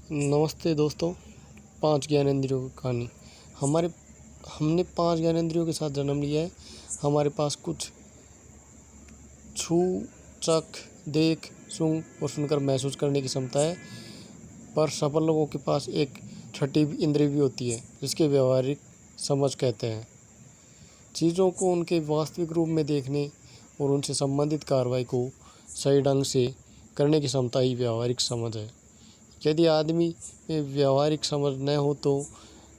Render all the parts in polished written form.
नमस्ते दोस्तों। 5 ज्ञानेंद्रियों की कहानी। हमने 5 ज्ञानेंद्रियों के साथ जन्म लिया है। हमारे पास कुछ छू, चख, देख, सूंघ और सुनकर महसूस करने की क्षमता है। पर सफल लोगों के पास एक छठी इंद्रिय भी होती है, जिसके व्यवहारिक समझ कहते हैं। चीज़ों को उनके वास्तविक रूप में देखने और उनसे संबंधित कार्रवाई को सही ढंग से करने की क्षमता ही व्यवहारिक समझ है। यदि आदमी में व्यवहारिक समझ न हो तो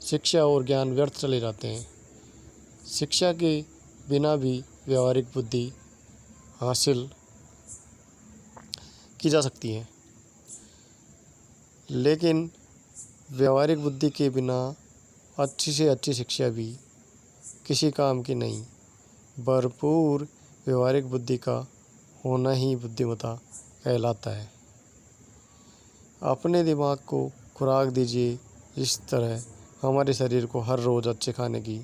शिक्षा और ज्ञान व्यर्थ चले जाते हैं। शिक्षा के बिना भी व्यवहारिक बुद्धि हासिल की जा सकती है, लेकिन व्यवहारिक बुद्धि के बिना अच्छी से अच्छी शिक्षा भी किसी काम की नहीं। भरपूर व्यवहारिक बुद्धि का होना ही बुद्धिमत्ता कहलाता है। अपने दिमाग को खुराक दीजिए। जिस तरह हमारे शरीर को हर रोज़ अच्छे खाने की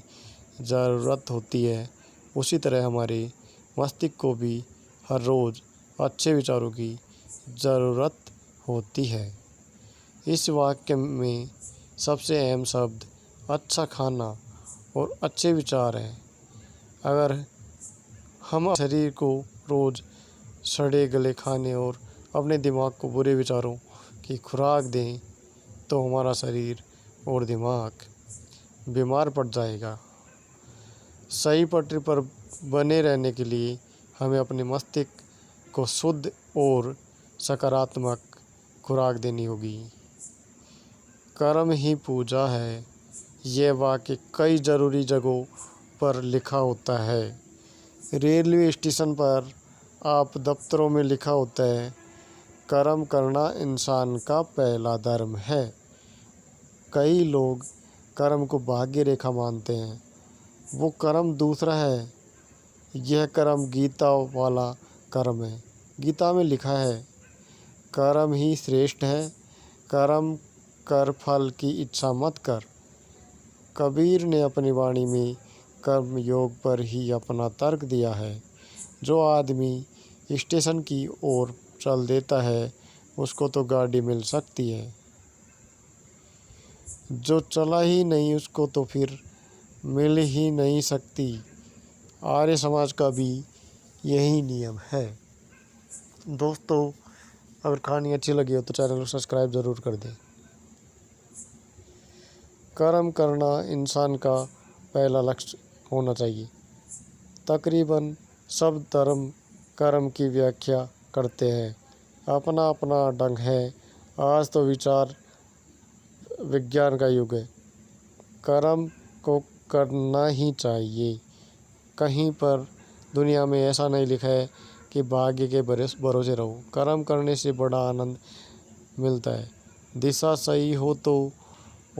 ज़रूरत होती है, उसी तरह हमारे मस्तिष्क को भी हर रोज़ अच्छे विचारों की ज़रूरत होती है। इस वाक्य में सबसे अहम शब्द अच्छा खाना और अच्छे विचार हैं। अगर हम शरीर को रोज़ सड़े गले खाने और अपने दिमाग को बुरे विचारों की खुराक दें तो हमारा शरीर और दिमाग बीमार पड़ जाएगा। सही पटरी पर बने रहने के लिए हमें अपने मस्तिष्क को शुद्ध और सकारात्मक खुराक देनी होगी। कर्म ही पूजा है, यह वाक्य कई ज़रूरी जगहों पर लिखा होता है। रेलवे स्टेशन पर, आप दफ्तरों में लिखा होता है, कर्म करना इंसान का पहला धर्म है। कई लोग कर्म को भाग्य रेखा मानते हैं, वो कर्म दूसरा है। यह कर्म गीता वाला कर्म है। गीता में लिखा है, कर्म ही श्रेष्ठ है, कर्म कर फल की इच्छा मत कर। कबीर ने अपनी वाणी में कर्म योग पर ही अपना तर्क दिया है। जो आदमी स्टेशन की ओर चल देता है, उसको तो गाड़ी मिल सकती है, जो चला ही नहीं उसको तो फिर मिल ही नहीं सकती। आर्य समाज का भी यही नियम है। दोस्तों, अगर कहानी अच्छी लगी हो तो चैनल को सब्सक्राइब ज़रूर कर दें। कर्म करना इंसान का पहला लक्ष्य होना चाहिए। तकरीबन सब धर्म कर्म की व्याख्या करते हैं, अपना अपना ढंग है। आज तो विचार विज्ञान का युग है। कर्म को करना ही चाहिए। कहीं पर दुनिया में ऐसा नहीं लिखा है कि भाग्य के भरोसे रहो। कर्म करने से बड़ा आनंद मिलता है। दिशा सही हो तो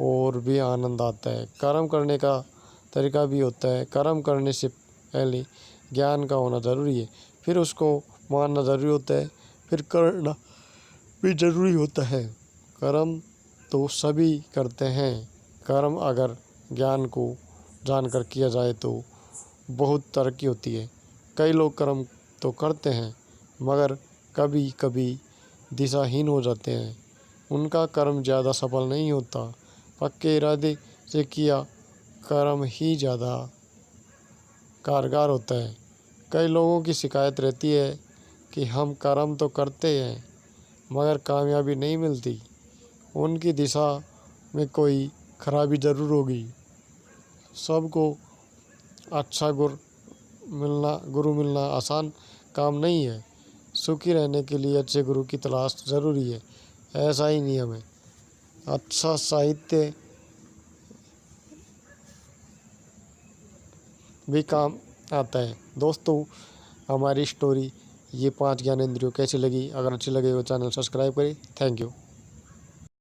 और भी आनंद आता है। कर्म करने का तरीका भी होता है। कर्म करने से पहले ज्ञान का होना ज़रूरी है, फिर उसको मानना ज़रूरी होता है, फिर करना भी ज़रूरी होता है। कर्म तो सभी करते हैं। कर्म अगर ज्ञान को जानकर किया जाए तो बहुत तरक्की होती है। कई लोग कर्म तो करते हैं, मगर कभी कभी दिशाहीन हो जाते हैं। उनका कर्म ज़्यादा सफल नहीं होता। पक्के इरादे से किया कर्म ही ज़्यादा कारगर होता है। कई लोगों की शिकायत रहती है कि हम कर्म तो करते हैं, मगर कामयाबी नहीं मिलती। उनकी दिशा में कोई खराबी ज़रूर होगी। सबको अच्छा गुरु मिलना आसान काम नहीं है। सुखी रहने के लिए अच्छे गुरु की तलाश ज़रूरी है, ऐसा ही नियम है। अच्छा साहित्य भी काम आता है। दोस्तों, हमारी स्टोरी ये 5 ज्ञानेंद्रियों कैसी लगी? अगर अच्छी लगे तो चैनल सब्सक्राइब करें। Thank you.